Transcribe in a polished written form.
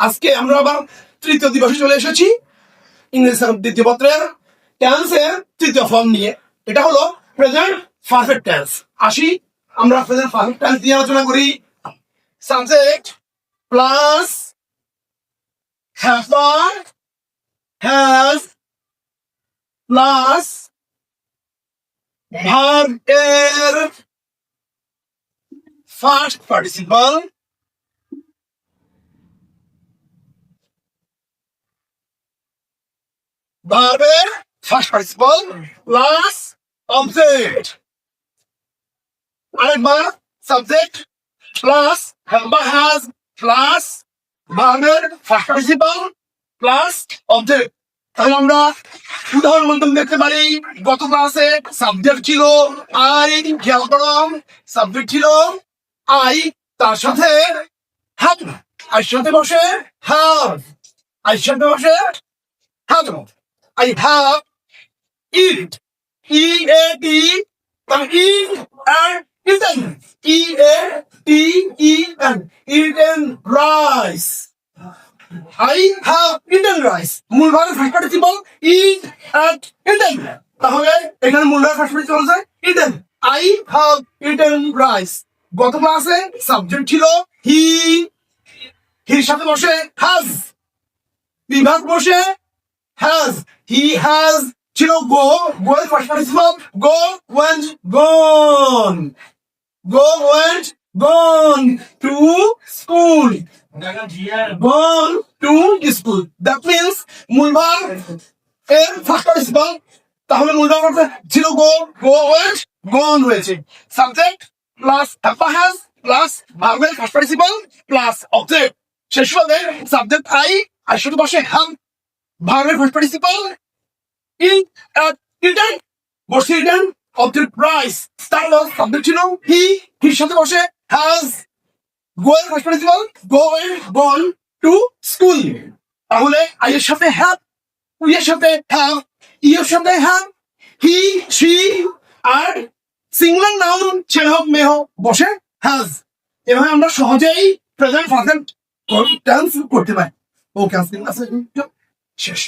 আজকে আমরা আবার তৃতীয় দিবসে চলে এসেছি ইংরেজি দ্বিতীয় পত্রের টেন্সের তৃতীয় ফর্ম নিয়ে। এটা হলো প্রেজেন্ট পারফেক্ট টেন্স। আসি আমরা প্রেজেন্ট পারফেক্ট টেন্স নিয়ে আলোচনা করি। Subject plus have done, has plus verb এর ফার্স্ট পার্টিসিপল ভার্বের ফার্স্ট পার্টিসিপল প্লাস অবজেক্ট। আরেকবার সাবজেক্ট প্লাস হ্যাভ বা হ্যাজ প্লাস ভার্বের ফার্স্ট পার্টিসিপল প্লাস অবজেক্ট। তাহলে আমরা উদাহরণ মাধ্যমে দেখতে পারি, গত ক্লাসে সাবজেক্ট ছিল আই, খেয়াল করো সাবজেক্ট ছিল আই, তার সাথে হ্যাভ, আইর সাথে বসে হ্যাভ, আইর সাথে বসে have. I have eat, E-A-T, eat and eaten, E-A-T-E-N, eaten rice. I have eaten rice. মূল ভার্বের first participle eat and eaten, তাহলে এখানে মূল ভার্বের ফার্স্ট পার্টিসিপল হচ্ছে eaten. I have eaten rice. গত ক্লাসে সাবজেক্ট ছিল he, হির সাথে বসে has, বিভাগ বসে has, he has ছিল go, go এর first participle go, went, gone, go, went, gone to school, gone to school. That means মূল ভার্ব এর ফার্স্ট পার্টিসিপল, তাহলে মূল ভার্ব ছিল go, go, went, gone হয়েছে। সাবজেক্ট প্লাস have বা has plus ভার্বের ফার্স্ট পার্টিসিপল প্লাস অবজেক্ট। শেষ হবে সাবজেক্ট আই, আর শুধু বসে have, ভার্বের first participle eat and eaten, বসে eaten, অবজেক্ট রাইস। তাহলে সাবজেক্ট ছিল হি, হির সাথে বসে has, go এর first participle go and gone to school। তাহলে আই এর সাথে হ্যাভ, উই এর সাথে হ্যাভ, ই এর সাথে হ্যাভ, হি, শি, আর সিঙ্গুলার নাউন ছেলে হোক মেয়ে হোক বসে হ্যাজ। এভাবে আমরা সহজেই প্রেজেন্ট পারফেক্ট টেন্স করতে পারি। ওকে, আজকে শেষ।